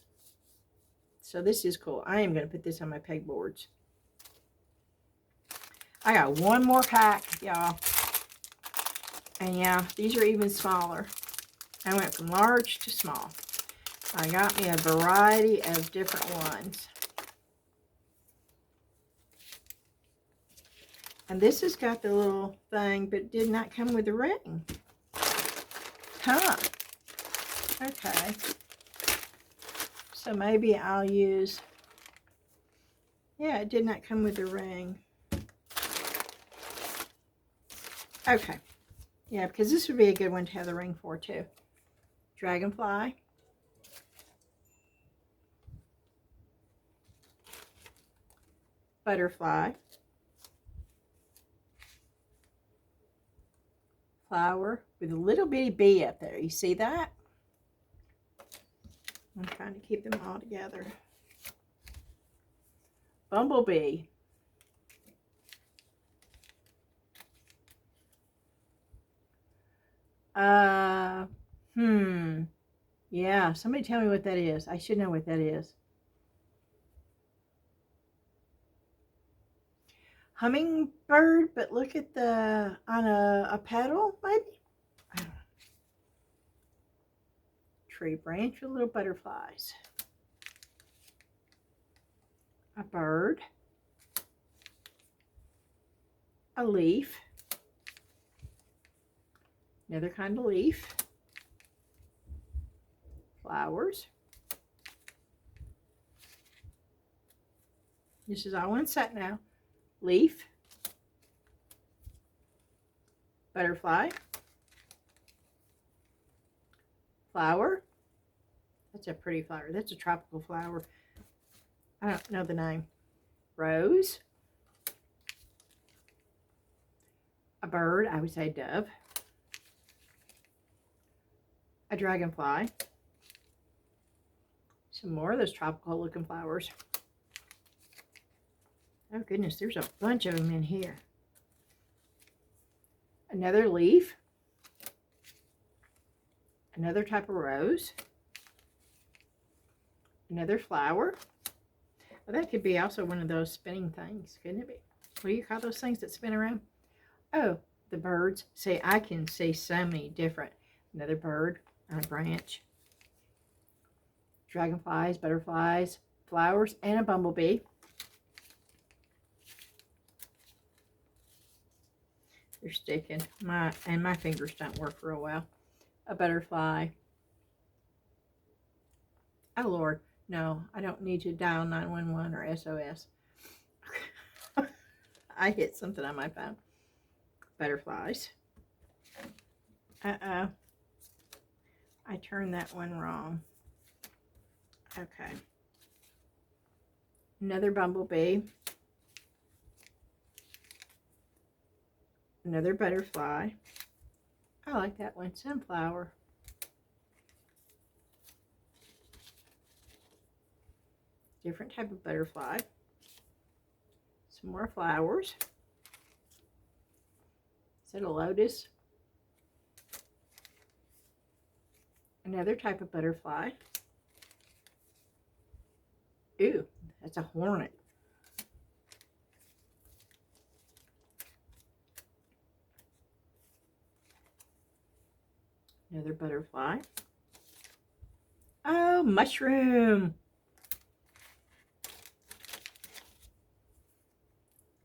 Speaker 1: So this is cool. I am going to put this on my pegboards. I got one more pack, y'all. And yeah, these are even smaller. I went from large to small. I got me a variety of different ones. And this has got the little thing, but did not come with the ring. Huh. Okay. So maybe I'll use, yeah, it did not come with the ring. Okay. Yeah, because this would be a good one to have the ring for too. Dragonfly. Butterfly. Flower with a little bitty bee up there. You see that? I'm trying to keep them all together. Bumblebee. Uh, hmm. Yeah, somebody tell me what that is. I should know what that is. Hummingbird, but look at the, on a petal, maybe? I don't know. Tree branch with little butterflies. A bird. A leaf. Another kind of leaf. Flowers. This is all one set now. Leaf. Butterfly. Flower. That's a pretty flower. That's a tropical flower. I don't know the name. Rose. A bird, I would say dove. A dragonfly. Some more of those tropical looking flowers. Oh goodness, there's a bunch of them in here. Another leaf. Another type of rose. Another flower. Well, that could be also one of those spinning things, couldn't it be? What do you call those things that spin around? Oh, the birds. See, I can see so many different. Another bird on a branch. Dragonflies, butterflies, flowers, and a bumblebee. They're sticking. My fingers don't work real well. A butterfly. Oh Lord, no, I don't need to dial 911 or SOS. I hit something on my phone. Butterflies. Uh-oh. I turned that one wrong. Okay. Another bumblebee. Another butterfly. I like that one. Sunflower. Different type of butterfly. Some more flowers. Is that a lotus? Another type of butterfly. Ooh, that's a hornet. Another butterfly. Oh, mushroom.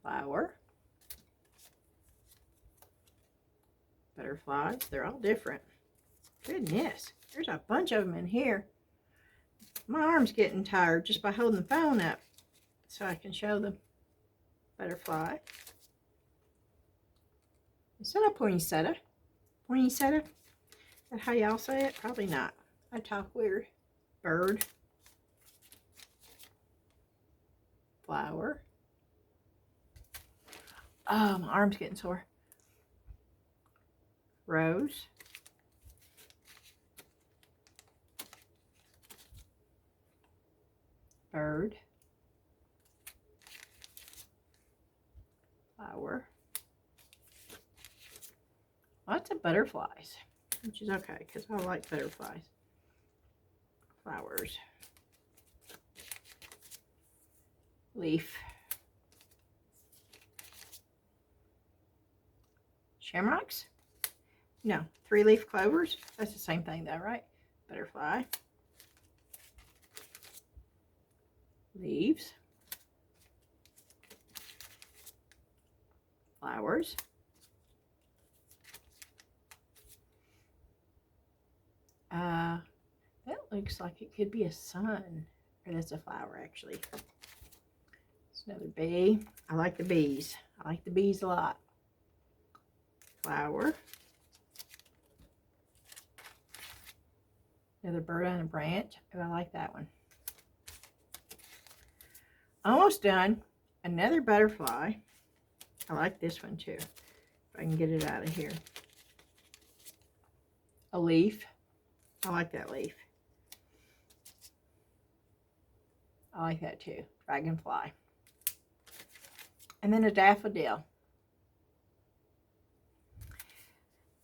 Speaker 1: Flower. Butterflies. They're all different. Goodness, there's a bunch of them in here. My arm's getting tired just by holding the phone up so I can show them. Butterfly. Is that a poinsettia? Poinsettia? Is that how y'all say it? Probably not. I talk weird. Bird. Flower. Oh, my arm's getting sore. Rose. Bird. Flower. Lots of butterflies, which is okay because I like butterflies. Flowers. Leaf. Shamrocks? No, 3-leaf clovers. That's the same thing though, right? Butterfly. Leaves. Flowers. That looks like it could be a sun. Or that's a flower actually. It's another bee. I like the bees. I like the bees a lot. Flower. Another bird on a branch. Oh, I like that one. Almost done. Another butterfly. I like this one too. If I can get it out of here. A leaf. I like that leaf. I like that too. Dragonfly. And then a daffodil.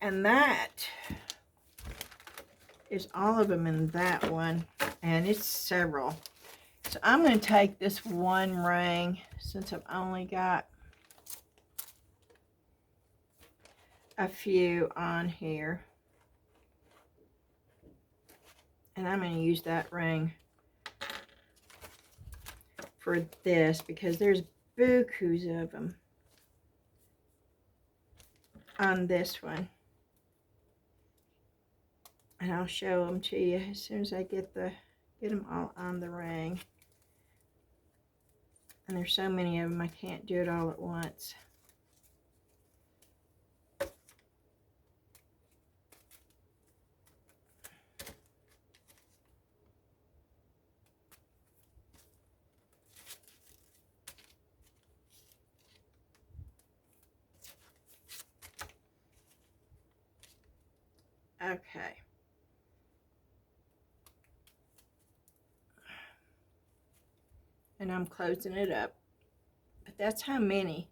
Speaker 1: And that is all of them in that one. And it's several. So I'm going to take this one ring, since I've only got a few on here. And I'm going to use that ring for this, because there's bukus of them on this one. And I'll show them to you as soon as I get them all on the ring. And there's so many of them, I can't do it all at once. Okay. And I'm closing it up. But that's how many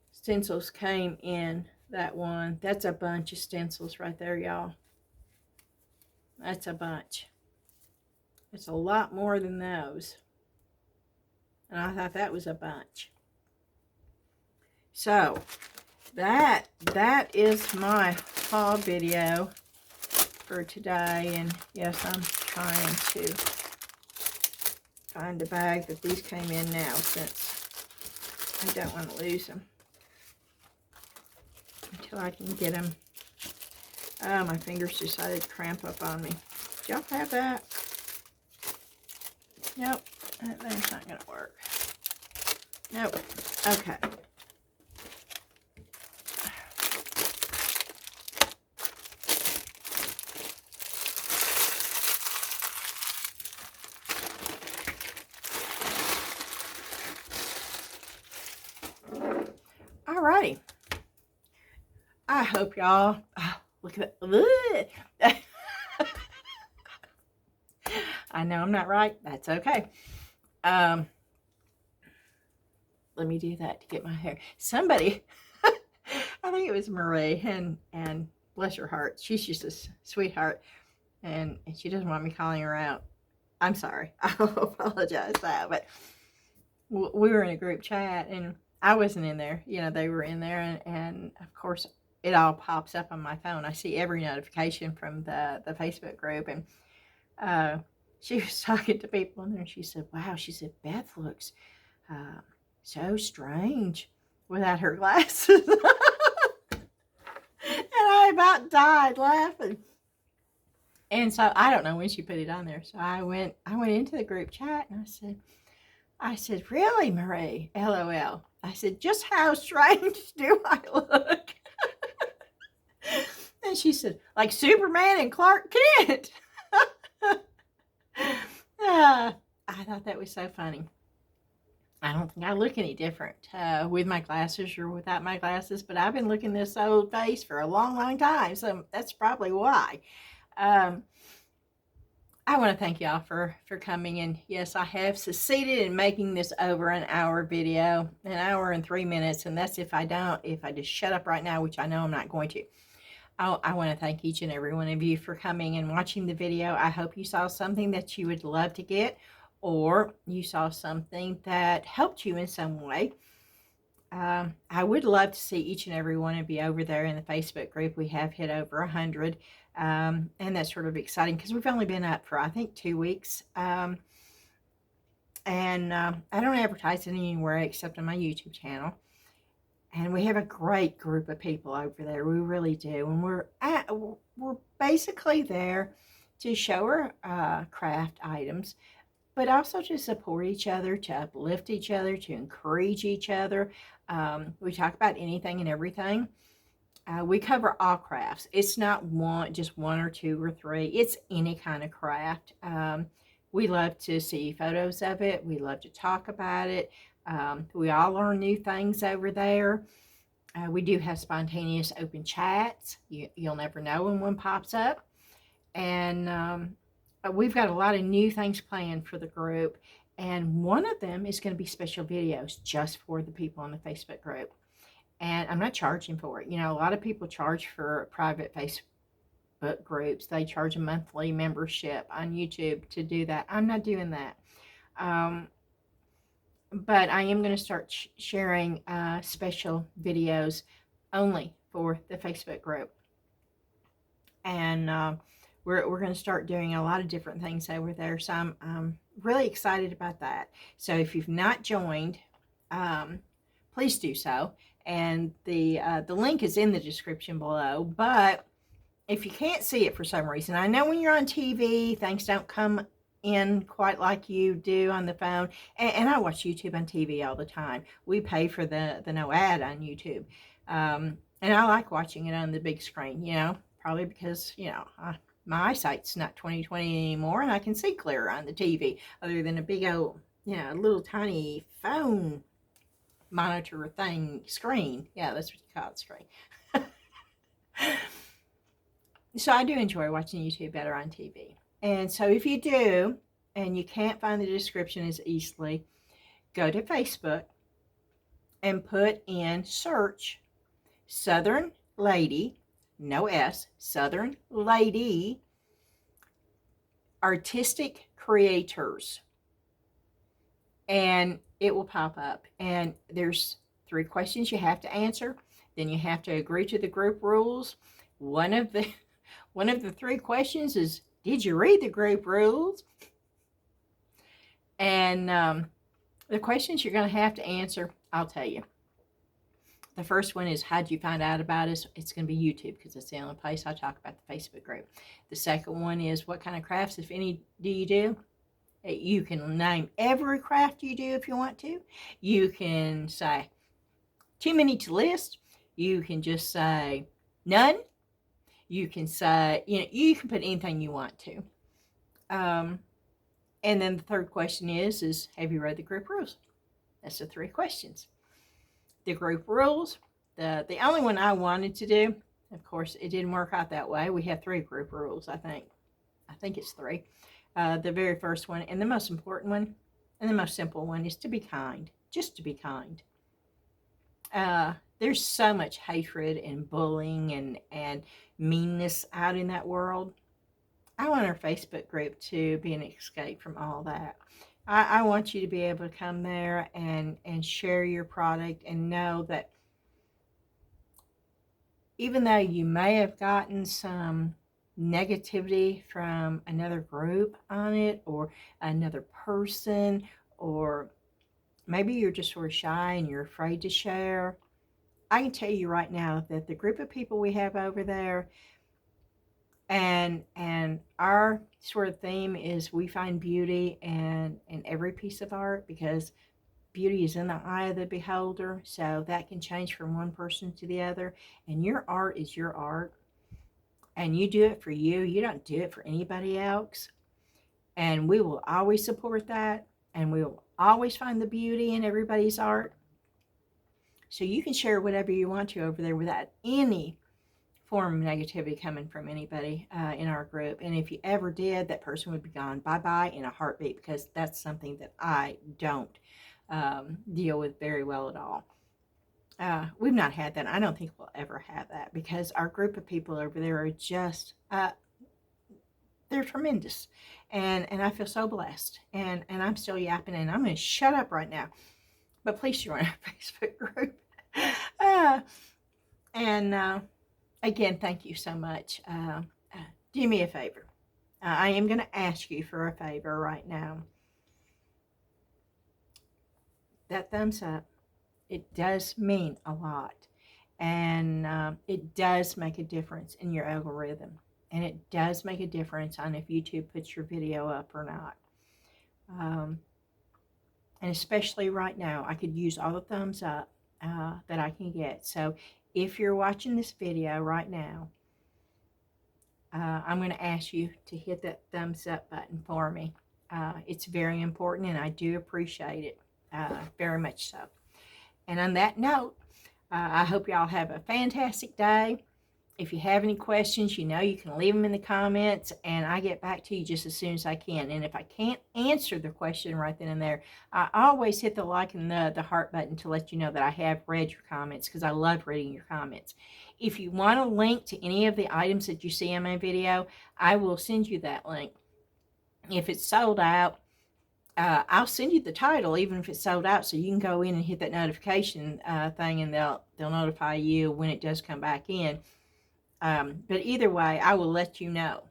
Speaker 1: stencils came in that one. That's a bunch of stencils right there, y'all. That's a bunch. It's a lot more than those. And I thought that was a bunch. So, that is my haul video for today. And yes, I'm trying to find a bag that these came in now, since I don't want to lose them until I can get them. Oh, my fingers decided to cramp up on me. Do y'all have that? Nope, that's not going to work. Nope. Okay. Alrighty. I hope y'all, look at that. I know I'm not right. That's okay. Let me do that to get my hair. Somebody, I think it was Marie, and bless her heart, she's just a sweetheart, and she doesn't want me calling her out. I'm sorry. I apologize for that, but we were in a group chat, and I wasn't in there. You know, they were in there, and of course, it all pops up on my phone. I see every notification from the Facebook group, and she was talking to people in there, and she said, wow, she said, Beth looks so strange without her glasses. And I about died laughing. And so I don't know when she put it on there. So I went into the group chat, and I said, really, Marie? LOL. I said, just how strange do I look? And she said, like Superman and Clark Kent. I thought that was so funny. I don't think I look any different with my glasses or without my glasses, but I've been looking this old face for a long, long time, so that's probably why. I want to thank y'all for coming, and yes, I have succeeded in making this over an hour video, an hour and 3 minutes, and that's if I just shut up right now, which I know I'm not going to. I want to thank each and every one of you for coming and watching the video. I hope you saw something that you would love to get, or you saw something that helped you in some way. I would love to see each and every one of you over there in the Facebook group. We have hit over 100, and that's sort of exciting because we've only been up for, I think, 2 weeks. And I don't advertise it anywhere except on my YouTube channel. And we have a great group of people over there. We really do. And we're basically there to show our craft items, but also to support each other, to uplift each other, to encourage each other. We talk about anything and everything. We cover all crafts. It's not just one or two or three. It's any kind of craft. We love to see photos of it. We love to talk about it. We all learn new things over there. We do have spontaneous open chats. You'll never know when one pops up. And we've got a lot of new things planned for the group. And one of them is going to be special videos just for the people on the Facebook group. And I'm not charging for it. You know, a lot of people charge for private Facebook groups. They charge a monthly membership on YouTube to do that. I'm not doing that. Um, but I am going to start sharing special videos only for the Facebook group. And we're going to start doing a lot of different things over there. So I'm really excited about that. So if you've not joined, please do so. And the link is in the description below. But if you can't see it for some reason, I know when you're on TV, things don't come in quite like you do on the phone. And I watch YouTube on TV all the time. We pay for the no ad on YouTube. And I like watching it on the big screen, you know, probably because, you know, my eyesight's not 20/20 anymore, and I can see clearer on the TV other than a big old, you know, little tiny phone monitor thing screen. Yeah, that's what you call it, screen. So I do enjoy watching YouTube better on TV. And so if you do, and you can't find the description as easily, go to Facebook and put in search Southern Lady, no S, Southern Lady Artistic Creators. And it will pop up. And there's 3 questions you have to answer. Then you have to agree to the group rules. One of the 3 questions is, did you read the group rules? And the questions you're going to have to answer, I'll tell you. The first one is, how'd you find out about us? It's going to be YouTube because it's the only place I talk about the Facebook group. The second one is, what kind of crafts, if any, do you do? You can name every craft you do if you want to. You can say, too many to list. You can just say, none. You can say, you know, you can put anything you want to. And then the third question is have you read the group rules? That's the 3 questions. The group rules, the only one I wanted to do, of course, it didn't work out that way. We have 3 group rules, I think. I think it's 3. The very first one, and the most important one, and the most simple one, is to be kind. Just to be kind. There's so much hatred and bullying and meanness out in that world. I want our Facebook group to be an escape from all that. I want you to be able to come there and share your product and know that even though you may have gotten some negativity from another group on it, or another person, or maybe you're just sort of shy and you're afraid to share, I can tell you right now that the group of people we have over there, and our sort of theme is we find beauty in every piece of art, because beauty is in the eye of the beholder. So that can change from one person to the other, and your art is your art, and you do it for you. You don't do it for anybody else. And we will always support that, and we will always find the beauty in everybody's art. So you can share whatever you want to over there without any form of negativity coming from anybody in our group. And if you ever did, that person would be gone bye-bye in a heartbeat, because that's something that I don't deal with very well at all. We've not had that. I don't think we'll ever have that, because our group of people over there are just, they're tremendous. And I feel so blessed. And I'm still yapping, and I'm going to shut up right now. But please join our Facebook group. Again, thank you so much. Do me a favor. I am going to ask you for a favor right now. That thumbs up, it does mean a lot. And it does make a difference in your algorithm. And it does make a difference on if YouTube puts your video up or not. And especially right now, I could use all the thumbs up that I can get. So if you're watching this video right now, I'm going to ask you to hit that thumbs up button for me. It's very important, and I do appreciate it very much so. And on that note, I hope y'all have a fantastic day. If you have any questions, you know you can leave them in the comments, and I get back to you just as soon as I can. And if I can't answer the question right then and there, I always hit the like and the heart button to let you know that I have read your comments, because I love reading your comments. If you want a link to any of the items that you see in my video, I will send you that link. If it's sold out, I'll send you the title even if it's sold out, so you can go in and hit that notification thing, and they'll notify you when it does come back in. But either way, I will let you know.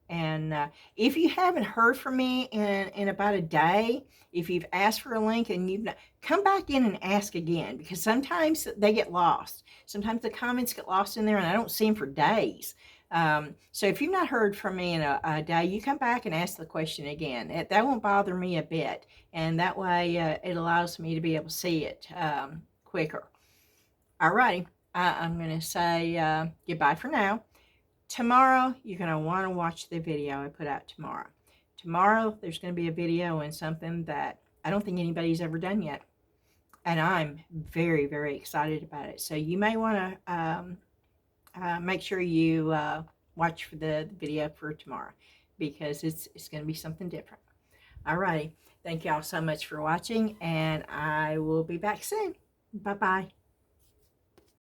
Speaker 1: And if you haven't heard from me in about a day, if you've asked for a link and you've not, come back in and ask again, because sometimes they get lost. Sometimes the comments get lost in there and I don't see them for days. So if you've not heard from me in a day, you come back and ask the question again. That won't bother me a bit. And that way it allows me to be able to see it quicker. Alrighty, I'm going to say goodbye for now. Tomorrow, you're going to want to watch the video I put out tomorrow. Tomorrow, there's going to be a video in something that I don't think anybody's ever done yet. And I'm very, very excited about it. So you may want to make sure you watch for the video for tomorrow, because it's going to be something different. Alrighty. Thank y'all so much for watching, and I will be back soon. Bye-bye.